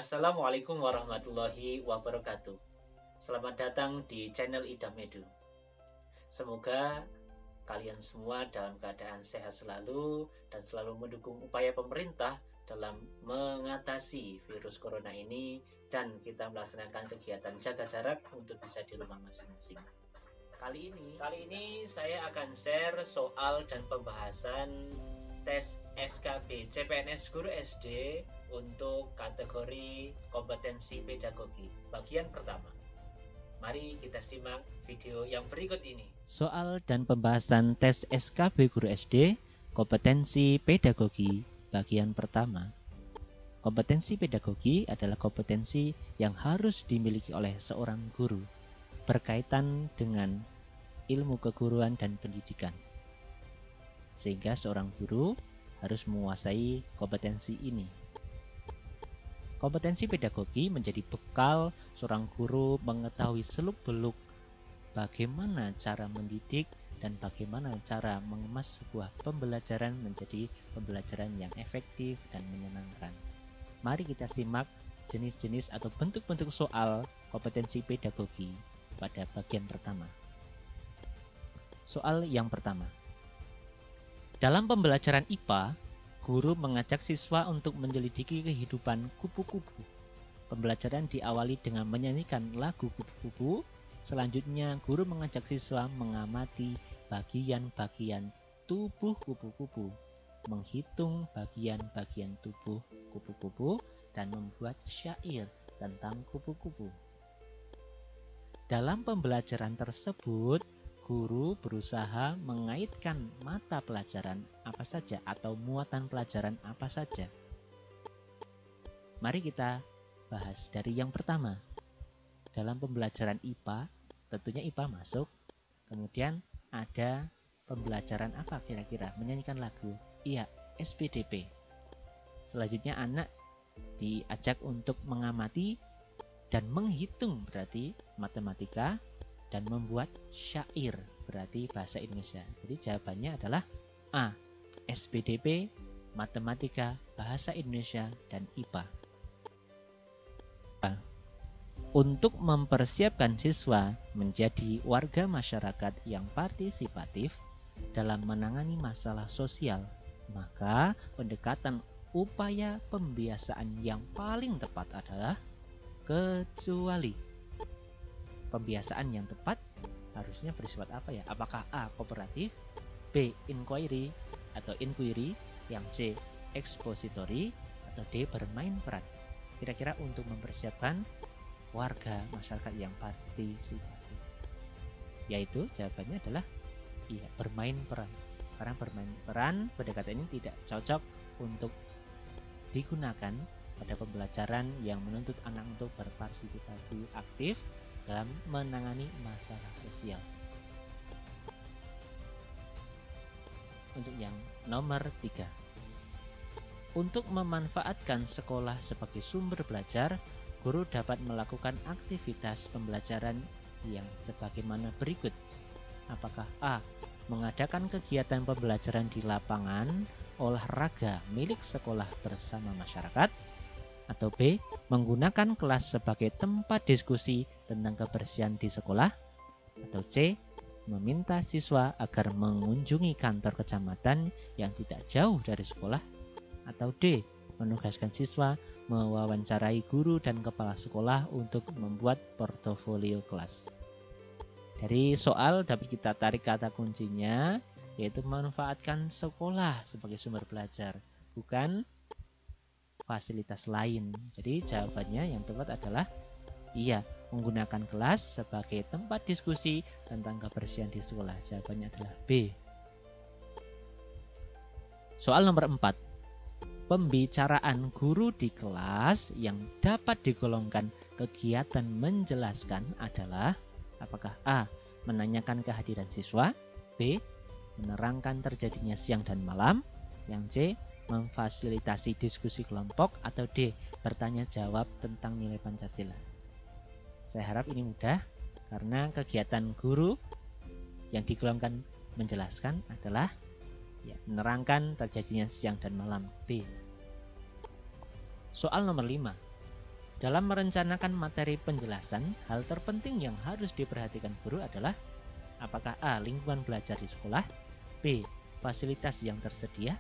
Assalamualaikum warahmatullahi wabarakatuh. Selamat datang di channel Idam Edu. Semoga kalian semua dalam keadaan sehat selalu dan selalu mendukung upaya pemerintah dalam mengatasi virus corona ini, dan kita melaksanakan kegiatan jaga jarak untuk bisa di rumah masing-masing. Kali ini saya akan share soal dan pembahasan tes SKB CPNS Guru SD untuk kategori kompetensi pedagogi bagian pertama. Mari kita simak video yang berikut ini. Soal dan pembahasan tes SKB Guru SD kompetensi pedagogi bagian pertama. Kompetensi pedagogi adalah kompetensi yang harus dimiliki oleh seorang guru berkaitan dengan ilmu keguruan dan pendidikan. Sehingga seorang guru harus menguasai kompetensi ini. Kompetensi pedagogi menjadi bekal seorang guru mengetahui seluk-beluk bagaimana cara mendidik dan bagaimana cara mengemas sebuah pembelajaran menjadi pembelajaran yang efektif dan menyenangkan. Mari kita simak jenis-jenis atau bentuk-bentuk soal kompetensi pedagogi pada bagian pertama. Soal yang pertama. Dalam pembelajaran IPA, guru mengajak siswa untuk menyelidiki kehidupan kupu-kupu. Pembelajaran diawali dengan menyanyikan lagu kupu-kupu. Selanjutnya, guru mengajak siswa mengamati bagian-bagian tubuh kupu-kupu, menghitung bagian-bagian tubuh kupu-kupu, dan membuat syair tentang kupu-kupu. Dalam pembelajaran tersebut, guru berusaha mengaitkan mata pelajaran apa saja atau muatan pelajaran apa saja. Mari kita bahas dari yang pertama. Dalam pembelajaran IPA, tentunya IPA masuk. Kemudian ada pembelajaran apa kira-kira? Menyanyikan lagu. Iya, SPDP. Selanjutnya anak diajak untuk mengamati dan menghitung, berarti matematika, dan membuat syair, berarti bahasa Indonesia. Jadi jawabannya adalah A. SPDP, matematika, bahasa Indonesia, dan IPA. Untuk mempersiapkan siswa menjadi warga masyarakat yang partisipatif dalam menangani masalah sosial, maka pendekatan upaya pembiasaan yang paling tepat adalah kecuali. Pembiasaan yang tepat harusnya bersifat apa ya? Apakah A. kooperatif, B. inquiry atau inquiry, yang C. expository, atau D. bermain peran? Kira-kira untuk mempersiapkan warga masyarakat yang partisipatif, yaitu jawabannya adalah iya, bermain peran. Karena bermain peran pendekatan ini tidak cocok untuk digunakan pada pembelajaran yang menuntut anak untuk berpartisipasi aktif dalam menangani masalah sosial. Untuk yang nomor 3. Untuk memanfaatkan sekolah sebagai sumber belajar, guru dapat melakukan aktivitas pembelajaran yang sebagaimana berikut. Apakah A. mengadakan kegiatan pembelajaran di lapangan olahraga milik sekolah bersama masyarakat, atau B. menggunakan kelas sebagai tempat diskusi tentang kebersihan di sekolah, atau C. meminta siswa agar mengunjungi kantor kecamatan yang tidak jauh dari sekolah, atau D. menugaskan siswa mewawancarai guru dan kepala sekolah untuk membuat portofolio kelas. Dari soal dapat kita tarik kata kuncinya, yaitu memanfaatkan sekolah sebagai sumber belajar, bukan fasilitas lain. Jadi jawabannya yang tepat adalah iya, menggunakan kelas sebagai tempat diskusi tentang kebersihan di sekolah. Jawabannya adalah B. Soal nomor 4. Pembicaraan guru di kelas yang dapat digolongkan kegiatan menjelaskan adalah apakah A. menanyakan kehadiran siswa, B. menerangkan terjadinya siang dan malam, yang C. memfasilitasi diskusi kelompok, atau D. bertanya jawab tentang nilai Pancasila. Saya harap ini mudah karena kegiatan guru yang digolongkan menjelaskan adalah menerangkan terjadinya siang dan malam, B. Soal nomor 5. Dalam merencanakan materi penjelasan, hal terpenting yang harus diperhatikan guru adalah apakah A. lingkungan belajar di sekolah, B. fasilitas yang tersedia,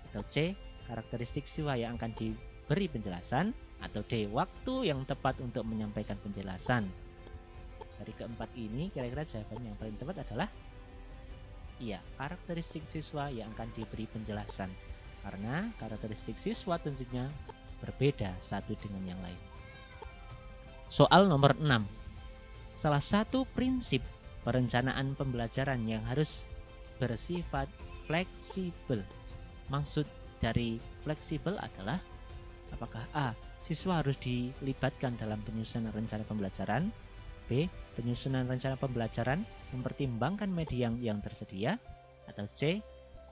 atau C. karakteristik siswa yang akan diberi penjelasan, atau D. waktu yang tepat untuk menyampaikan penjelasan. Dari keempat ini, kira-kira jawaban yang paling tepat adalah iya, karakteristik siswa yang akan diberi penjelasan. Karena karakteristik siswa tentunya berbeda satu dengan yang lain. Soal nomor 6. Salah satu prinsip perencanaan pembelajaran yang harus bersifat fleksibel. Maksud dari fleksibel adalah apakah A. siswa harus dilibatkan dalam penyusunan rencana pembelajaran, B. penyusunan rencana pembelajaran mempertimbangkan media yang tersedia, atau C.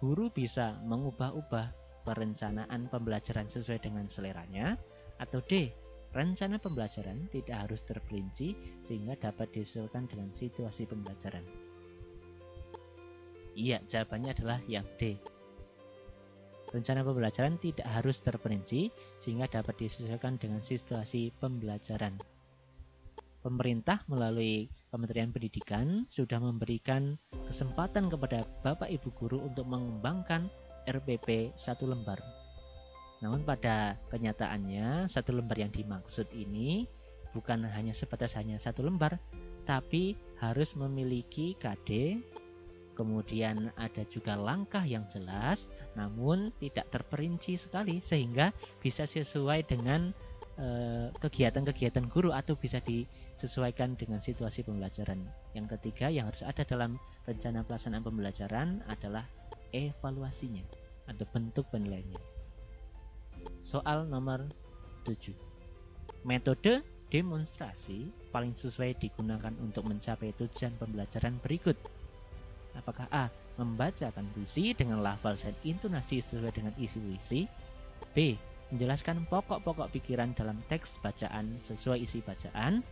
guru bisa mengubah-ubah perencanaan pembelajaran sesuai dengan seleranya, atau D. rencana pembelajaran tidak harus terperinci sehingga dapat disesuaikan dengan situasi pembelajaran. Iya, jawabannya adalah yang D. Rencana pembelajaran tidak harus terperinci sehingga dapat disesuaikan dengan situasi pembelajaran. Pemerintah melalui Kementerian Pendidikan sudah memberikan kesempatan kepada Bapak Ibu guru untuk mengembangkan RPP 1 lembar. Namun pada kenyataannya 1 lembar yang dimaksud ini bukan hanya sebatas hanya 1 lembar, tapi harus memiliki KD, kemudian ada juga langkah yang jelas, namun tidak terperinci sekali sehingga bisa sesuai dengan kegiatan-kegiatan guru atau bisa disesuaikan dengan situasi pembelajaran. Yang ketiga yang harus ada dalam rencana pelaksanaan pembelajaran adalah evaluasinya atau bentuk penilaiannya. Soal nomor 7. Metode demonstrasi paling sesuai digunakan untuk mencapai tujuan pembelajaran berikut. Apakah A. membacakan puisi dengan lafal dan intonasi sesuai dengan isi puisi, B. menjelaskan pokok-pokok pikiran dalam teks bacaan sesuai isi bacaan,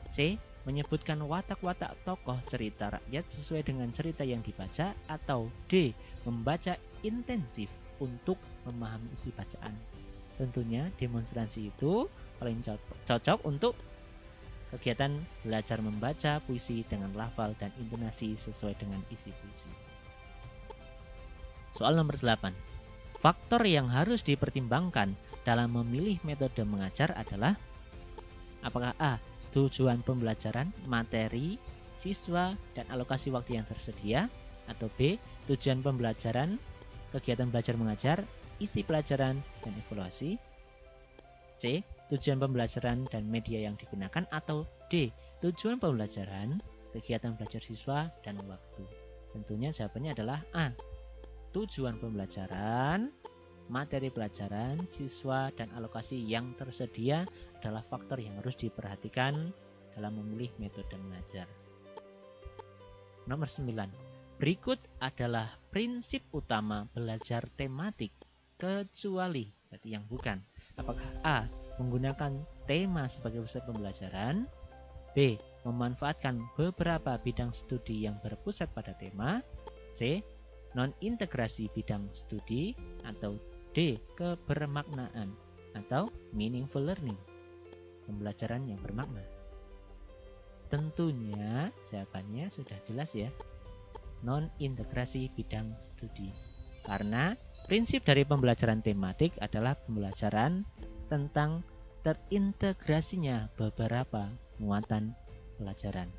C. menyebutkan watak-watak tokoh cerita rakyat sesuai dengan cerita yang dibaca, atau D. membaca intensif untuk memahami isi bacaan. Tentunya demonstrasi itu paling cocok untuk kegiatan belajar membaca puisi dengan lafal dan intonasi sesuai dengan isi puisi. Soal nomor 8. Faktor yang harus dipertimbangkan dalam memilih metode mengajar adalah apakah A. tujuan pembelajaran, materi, siswa, dan alokasi waktu yang tersedia, atau B. tujuan pembelajaran, kegiatan belajar mengajar, isi pelajaran, dan evaluasi, C. tujuan pembelajaran dan media yang digunakan, atau D. tujuan pembelajaran, kegiatan belajar siswa, dan waktu. Tentunya jawabannya adalah A. tujuan pembelajaran, materi pelajaran, siswa, dan alokasi yang tersedia adalah faktor yang harus diperhatikan dalam memilih metode mengajar. Nomor 9. Berikut adalah prinsip utama belajar tematik kecuali, berarti yang bukan. Apakah A. menggunakan tema sebagai pusat pembelajaran, B. memanfaatkan beberapa bidang studi yang berpusat pada tema, C. non-integrasi bidang studi, atau D. kebermaknaan atau meaningful learning, pembelajaran yang bermakna. Tentunya jawabannya sudah jelas ya, non-integrasi bidang studi. Karena prinsip dari pembelajaran tematik adalah pembelajaran tentang terintegrasinya beberapa muatan pelajaran.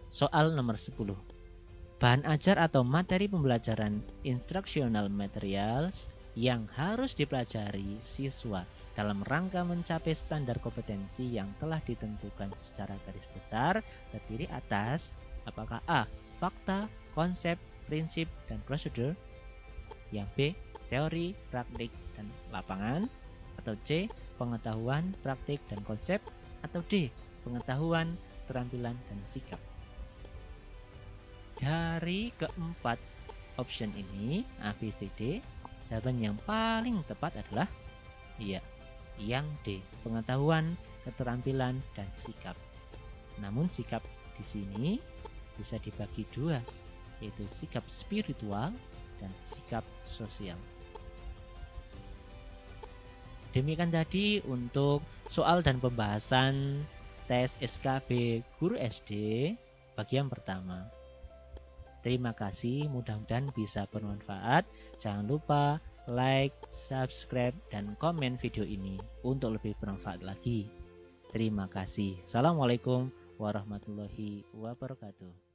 Soal nomor 10. Bahan ajar atau materi pembelajaran instructional materials yang harus dipelajari siswa dalam rangka mencapai standar kompetensi yang telah ditentukan secara garis besar terdiri atas apakah A. fakta, konsep, prinsip, dan prosedur, yang B. teori, praktik, dan lapangan, atau C. pengetahuan, praktik, dan konsep, atau D. pengetahuan, keterampilan, dan sikap. Dari keempat option ini, A, B, C, D, jawaban yang paling tepat adalah iya, yang D, pengetahuan, keterampilan, dan sikap. Namun sikap di sini bisa dibagi dua, yaitu sikap spiritual dan sikap sosial. Demikian tadi untuk soal dan pembahasan tes SKB Guru SD bagian pertama. Terima kasih, mudah-mudahan bisa bermanfaat. Jangan lupa like, subscribe, dan komen video ini untuk lebih bermanfaat lagi. Terima kasih. Assalamualaikum warahmatullahi wabarakatuh.